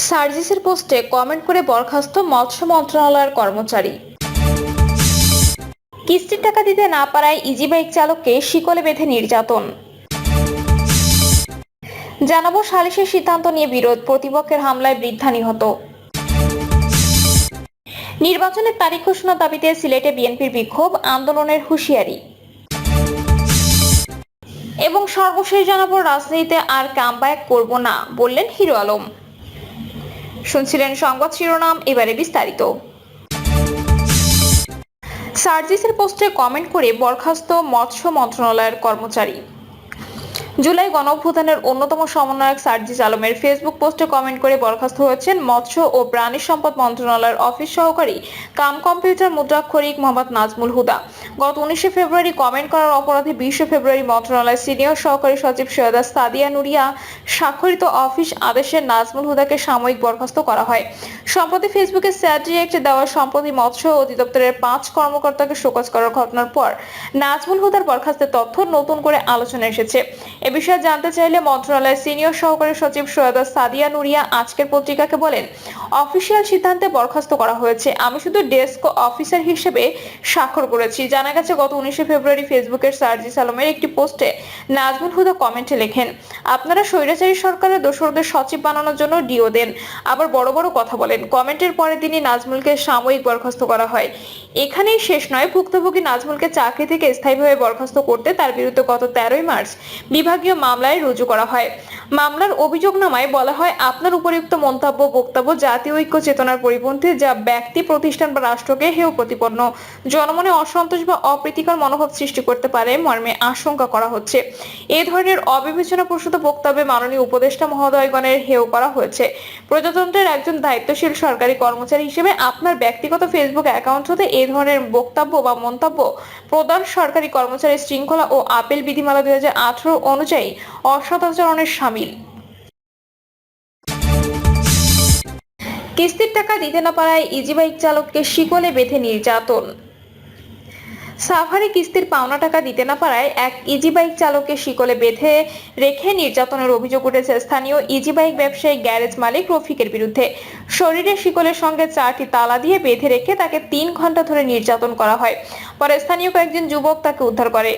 সার্জিসের পোস্টে কমেন্ট করে বরখাস্ত মৎস্য মন্ত্রণালয়ের কর্মচারী। কিস্তির টাকা দিতে না পারায় ইজি বাইক চালককে শিকলে বেঁধে নির্যাতন। জানাবো সালিশের সিদ্ধান্ত নিয়ে বিরোধ, প্রতিপক্ষের হামলায় বৃদ্ধা নিহত। নির্বাচনের তারিখ ঘোষণার দাবিতে সিলেটে বিএনপির বিক্ষোভ, আন্দোলনের হুঁশিয়ারি। এবং সর্বশেষ জানাবো রাজনীতিতে আর কামব্যাক করব না বললেন হিরো আলম। শুনছিলেন সংবাদ শিরোনাম, এবারে বিস্তারিত। সার্জিসের পোস্টে কমেন্ট করে বরখাস্ত মৎস্য মন্ত্রণালয়ের কর্মচারী। জুলাই গণঅভ্যুত্থানের অন্যতম সমন্বয়ক সার্জিস আলমের ফেসবুক পোস্টে কমেন্ট করে বরখাস্ত হয়েছেন মৎস্য ও প্রাণী সম্পদ মন্ত্রণালয়ের অফিস সহকারী কাম কম্পিউটার মুদ্রাক্ষরিক মোহাম্মদ নাজমুল হুদা। গত 19 ফেব্রুয়ারি কমেন্ট করার অপরাধে 20 ফেব্রুয়ারি মন্ত্রণালয়ের সিনিয়র সহকারী সচিব সৈয়দা সাদিয়া নুরিয়া স্বাক্ষরিত অফিস আদেশে নাজমুল হুদাকে সাময়িক বরখাস্ত করা হয়। সম্প্রতি ফেসবুকে স্যাট রিয়েক্টে দেওয়া সম্প্রতি মৎস্য অধিদপ্তরের 5 কর্মকর্তাকে শোকজ করার ঘটনার পর নাজমুল হুদার বরখাস্তের তথ্য নতুন করে আলোচনা এসেছে। এ বিষয়ে জানতে চাইলে মন্ত্রণালয়ের সিনিয়র সহকারী সচিব সৈয়দা সাদিয়া নুরিয়া আজকের পত্রিকাকে বলেন, অফিসিয়াল সিদ্ধান্তে বরখাস্ত করা হয়েছে, আমি শুধু ডেস্ক অফিসার হিসেবে স্বাক্ষর করেছি। জানা গেছে গত 19 ফেব্রুয়ারি ফেসবুকের সার্জিস আলমের একটি পোস্টে নাজমুল হুদা কমেন্টে লেখেন, আপনারা স্বৈরাচারী সরকারের দোসরদের সচিব বানানোর জন্য ডিও দেন, আবার বড় বড় কথা বলেন। কমেন্টের পরে তিনি নাজমুলকে সাময়িক বরখাস্ত করা হয়। এখানেই শেষ নয়, ভুক্তভোগী নাজমুলকে চাকরি থেকে স্থায়ীভাবে বরখাস্ত করতে তার বিরুদ্ধে গত 13 মার্চ বিভাগীয় মামলায় রুজু করা হয়। মামলার অভিযোগনামায় বলা হয়, আপনার উপরিউক্ত মন্তব্য বক্তব্য জাতীয় ঐক্য চেতনার পরিপন্থী, যা ব্যক্তি প্রতিষ্ঠান বা রাষ্ট্রকে হেয় প্রতিপন্ন, জনমনে অসন্তোষ বা অপ্রীতিকর মনোভাব সৃষ্টি করতে পারে মর্মে আশঙ্কা করা হচ্ছে। এ ধরনের অবিবেচনাপ্রসূত বক্তব্যে মাননীয় উপদেষ্টা মহোদয়গণের হেয় করা হয়েছে। প্রজাতন্ত্রের একজন দায়িত্বশীল সরকারি কর্মচারী হিসেবে আপনার ব্যক্তিগত ফেসবুক অ্যাকাউন্ট হতে এই ধরনের বক্তব্য বা মন্তব্য প্রধান সরকারি কর্মচারী শৃঙ্খলা ও আপিল বিধিমালা 2018 অনুযায়ী অসদাচরণের শামিল। কিস্তির টাকা দিতে না পারায় ইজি বাইক চালককে শিকলে বেঁধে নির্যাতন। সাভারে কিস্তির পাওনা টাকা দিতে না পারায় এক ইজি বাইক চালককে শিকলে বেঁধে রেখে নির্যাতনের অভিযোগ উঠেছে স্থানীয় ইজি বাইক ব্যবসায়ী গ্যারেজ মালিক রফিকের বিরুদ্ধে। শরীরে শিকলের সঙ্গে 4টি তালা দিয়ে বেঁধে রেখে তাকে 3 ঘন্টা ধরে নির্যাতন করা হয়। পরে স্থানীয় কয়েকজন যুবক তাকে উদ্ধার করে।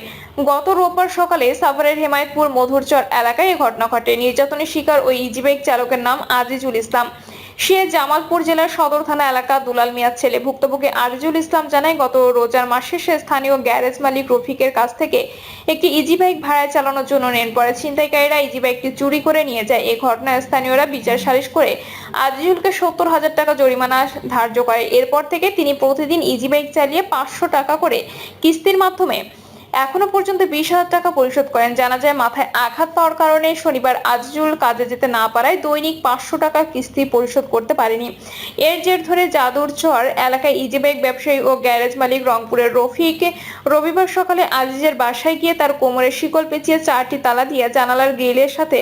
গত রোববার সকালে সাভারের হেমায়তপুর মধুরচর এলাকায় এ ঘটনা ঘটে। নির্যাতনের শিকার ওই ইজি বাইক চালকের নাম আজিজুল ইসলাম। সে জামালপুর জেলার সদর থানা এলাকা দুলাল মিয়ার ছেলে। ভুক্তভোগী আজিজুল ইসলাম জানায়, গত রোজার মাসে সে স্থানীয় গ্যারেজ মালিক রফিকের কাছ থেকে একটি ইজি বাইক ভাড়ায় চালানোর জন্য নেন। পরে ছিনতাইকারীরা ইজি বাইকটি চুরি করে নিয়ে যায়। এই ঘটনায় স্থানীয়রা বিচার সালিশ করে আজিজুলকে 70,000 টাকা জরিমানা ধার্য করে। এরপর থেকে তিনি প্রতিদিন ইজি বাইক চালিয়ে 500 টাকা করে কিস্তির মাধ্যমে এখনো পর্যন্ত 20,000 টাকা পরিশোধ করেন। জানা যায়, মাথায় আঘাত পাওয়ার কারণে শনিবার আজিজুল কাজে যেতে না পারায় দৈনিক 500 টাকা কিস্তি পরিশোধ করতে পারেনি। এর জের ধরে যাদুরচর এলাকায় ইজি বাইক ব্যবসায়ী ও গ্যারেজ মালিক রংপুরের রফিক রবিবার সকালে আজিজের বাসায় গিয়ে তার কোমরে শিকল পেঁচিয়ে 4টি তালা দিয়ে জানালার গ্রিলের সাথে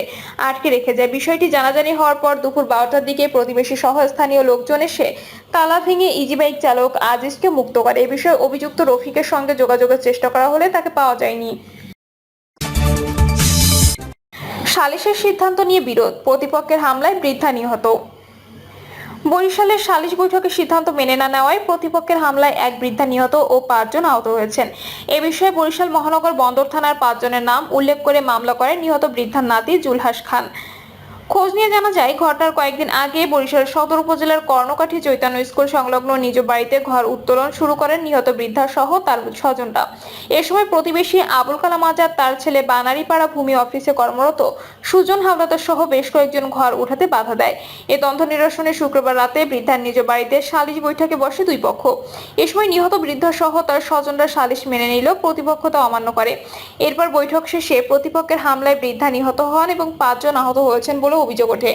আটকে রেখে যায়। বিষয়টি জানাজানি হওয়ার পর দুপুর 12টার দিকে প্রতিবেশী সহ স্থানীয় লোকজন এসে তালা ভেঙে ইজি বাইক চালক আজিজকে মুক্ত করে। এ বিষয়ে অভিযুক্ত রফিকের সঙ্গে যোগাযোগের চেষ্টা করা হলে তাকে পাওয়া যায়নি। সালিশের সিদ্ধান্ত নিয়ে বিরোধ, প্রতিপক্ষের হামলায় বৃদ্ধা নিহত। বরিশালের সালিশ বৈঠকের সিদ্ধান্ত মেনে না নেওয়ায় প্রতিপক্ষের হামলায় এক বৃদ্ধা নিহত ও 5 জন আহত হয়েছেন। এ বিষয়ে বরিশাল মহানগর বন্দর থানার 5 জনের নাম উল্লেখ করে মামলা করেন নিহত বৃদ্ধার নাতি জুলহাস খান। খোঁজ নিয়ে জানা যায়, ঘটনার কয়েকদিন আগে বরিশাল সদর উপজেলার কর্ণকাঠি চৈতন্য স্কুল সংলগ্ন নিজ বাড়িতে ঘর উত্তোলন শুরু করেন নিহত বৃদ্ধা সহ তার স্বজনরা। এ সময় প্রতিবেশী আবুল কালাম আজাদ তার ছেলে বানারীপাড়া ভূমি অফিসে কর্মরত সুজন হাওলাদার সহ বেশ কয়েকজন ঘর উঠাতে বাধা দেয়। এ দ্বন্দ্ব নিরসনে শুক্রবার রাতে বৃদ্ধার নিজ বাড়িতে সালিশ বৈঠকে বসে দুই পক্ষ। এ সময় নিহত বৃদ্ধা সহ তার স্বজনরা সালিশ মেনে নিলেও প্রতিপক্ষ তা অমান্য করে। এরপর বৈঠক শেষে প্রতিপক্ষের হামলায় বৃদ্ধা নিহত হন এবং 5 জন আহত হয়েছেন বলে অভিযোগ ওঠে।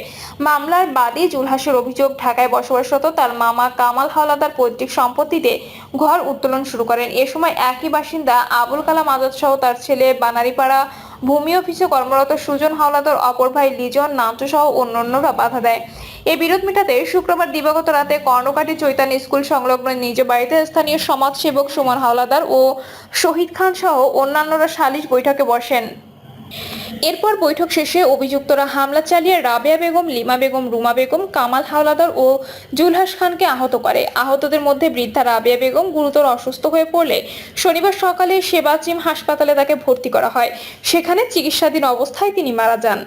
মামলার বাদী জুলহাসের অভিযোগ, ঢাকায় বসবাসরত তার মামা কামাল হাওলাদার পৈতৃক সম্পত্তিতে ঘর উত্তোলন শুরু করেন। এ সময় একই বাসিন্দা আবুল কালাম আজাদ সহ তার ছেলে বানারীপাড়া ভূমি অফিসে কর্মরত সুজন হাওলাদার অপর ভাই লিজন নান্টু সহ অন্যান্যরা বাধা দেয়। এই বিরোধ মেটাতে শুক্রবার দিবাগত রাতে কর্ণকাঠি চৈতন্য স্কুল সংলগ্ন নিজ বাড়িতে স্থানীয় সমাজসেবক সুমন হাওলাদার ও শহীদ খান সহ অন্যান্যরা সালিশ বৈঠকে বসেন। এরপর বৈঠক শেষে অভিযুক্তরা হামলা চালিয়ে রাবেয়া বেগম, লিমা বেগম, রুমা বেগম, কামাল হাওলাদার ও জুলহাস খানকে আহত করে। আহতদের মধ্যে বৃদ্ধা রাবেয়া বেগম গুরুতর অসুস্থ হয়ে পড়লে শনিবার সকালে সেবাচিম হাসপাতালে তাকে ভর্তি করা হয়। সেখানে চিকিৎসাধীন অবস্থায় তিনি মারা যান।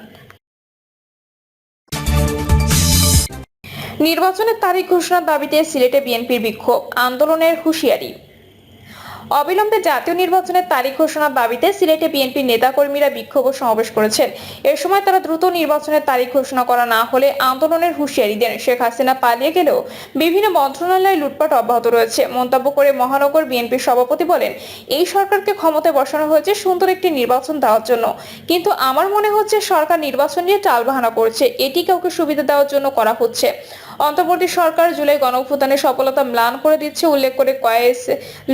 নির্বাচনের তারিখ ঘোষণার দাবিতে সিলেটে বিএনপির বিক্ষোভ, আন্দোলনের হুঁশিয়ারি। অবিলম্বে জাতীয় নির্বাচনের তারিখ ঘোষণার দাবিতে সিলেটে বিএনপির নেতাকর্মীরা বিক্ষোভ ও সমাবেশ করেছেন। এ সময় তারা দ্রুত নির্বাচনের তারিখ ঘোষণা করা না হলে আন্দোলনের হুঁশিয়ারি দেন। শেখ হাসিনা পালিয়ে গেলেও বিভিন্ন মন্ত্রণালয়ে লুটপাট অব্যাহত রয়েছে মন্তব্য করে মহানগর বিএনপির সভাপতি বলেন, এই সরকারকে ক্ষমতায় বসানো হয়েছে সুন্দর একটি নির্বাচন দেওয়ার জন্য, কিন্তু আমার মনে হচ্ছে সরকার নির্বাচন নিয়ে টালবাহানা করছে, এটি কাউকে সুবিধা দেওয়ার জন্য করা হচ্ছে। অন্তর্বর্তী সরকার জুলাই গণঅভ্যুত্থানের সফলতা ম্লান করে দিচ্ছে উল্লেখ করে কয়েস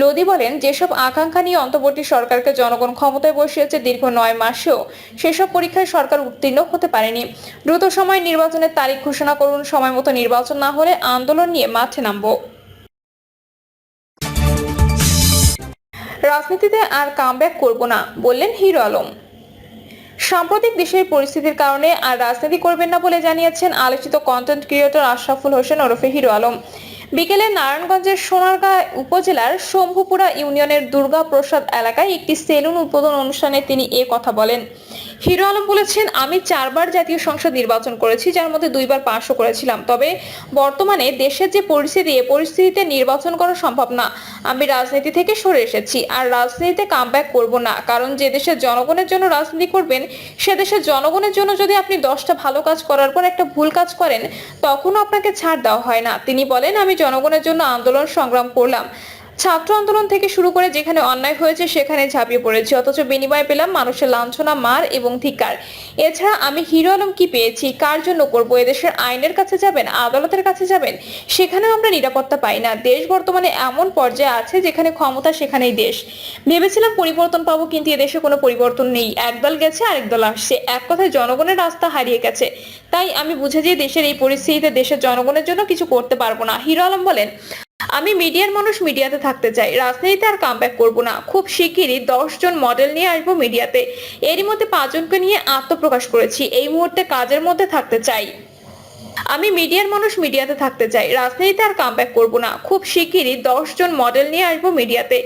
লোদি বলেন, যেসব আকাঙ্ক্ষা নিয়ে অন্তর্বর্তী সরকারকে জনগণ ক্ষমতায় বসিয়েছে দীর্ঘ 9 মাসেও সেসব পরীক্ষায় সরকার উত্তীর্ণ হতে পারেনি। দ্রুত সময় নির্বাচনের তারিখ ঘোষণা করুন, সময় মতো নির্বাচন না হলে আন্দোলন নিয়ে মাঠে নামব। রাজনীতিতে আর কামব্যাক করব না, বললেন হিরো আলম। সাম্প্রতিক দেশের পরিস্থিতির কারণে আর রাজনীতি করবেন না বলে জানিয়েছেন আলোচিত কন্টেন্ট ক্রিয়েটর আশরাফুল হোসেন ওরফে হিরো আলম। বিকেলে নারায়ণগঞ্জের সোনারগাঁ উপজেলার শম্ভুপুরা ইউনিয়নের দুর্গা প্রসাদ এলাকায় একটি সেলুন উদ্বোধন অনুষ্ঠানে তিনি এ কথা বলেন। হিরো আলম বলেছেন, আমি 4 বার জাতীয় সংসদ নির্বাচন করেছি, যার মধ্যে 2 বার পাশও করেছিলাম। তবে বর্তমানে দেশের যে পরিস্থিতি, এই পরিস্থিতিতে নির্বাচন করা সম্ভব না। আমি রাজনীতি থেকে সরে এসেছি, আর রাজনীতিতে কামব্যাক করব না, কারণ যে দেশের জনগণের জন্য রাজনীতি করবেন সে দেশের জনগণের জন্য যদি আপনি 10টা ভালো কাজ করার পর একটা ভুল কাজ করেন তখনও আপনাকে ছাড় দেওয়া হয় না। তিনি বলেন, আমি জনগণের জন্য আন্দোলন সংগ্রাম করলাম, ছাত্র আন্দোলন থেকে শুরু করে যেখানে অন্যায় হয়েছে সেখানে ঝাঁপিয়ে পড়েছি, অথচ বিনিময়ে পেলাম মানুষের লাঞ্ছনা, মার এবং ধিক্কার। এছাড়া আমি হিরো আলম কি পেয়েছি, কার জন্য করব? এদেশের আইনের কাছে যাবেন, আদালতের কাছে যাবেন, সেখানেও আমরা নিরাপত্তা পাই না। দেশ বর্তমানে এমন পর্যায়ে আছে যেখানে ক্ষমতা সেখানেই দেশ। ভেবেছিলাম পরিবর্তন পাবো, কিন্তু এদেশে কোনো পরিবর্তন নেই। একদল গেছে, আরেক দল আসছে, এক কথায় জনগণের রাস্তা হারিয়ে গেছে। তাই আমি বুঝে যে দেশের এই পরিস্থিতিতে দেশের জনগণের জন্য কিছু করতে পারবো না। হিরো আলম বলেন, আমি মিডিয়ার মানুষ, মিডিয়াতে থাকতে চাই, রাজনীতিতে আর কামব্যাক করব না। খুব শিগগিরই 10 জন মডেল নিয়ে আসবো মিডিয়াতে। এরই মধ্যে 5 জনকে নিয়ে আত্মপ্রকাশ করেছি। এই মুহূর্তে কাজের মধ্যে থাকতে চাই। আমি মিডিয়ার মানুষ, মিডিয়াতে থাকতে চাই, রাজনীতিতে আর কামব্যাক করব না। খুব শিগগিরই 10 জন মডেল নিয়ে আসবো মিডিয়াতে।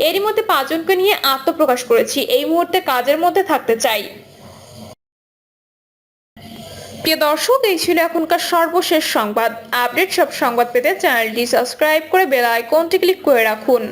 এরই মধ্যে 5 জনকে নিয়ে আত্মপ্রকাশ করেছি। এই মুহূর্তে কাজের মধ্যে থাকতে চাই। প্রিয় দর্শক, এই ছিল এখনকার সর্বশেষ সংবাদ। আপডেট সব সংবাদ পেতে চ্যানেলটি সাবস্ক্রাইব করে বেল আইকনটি ক্লিক করে রাখুন।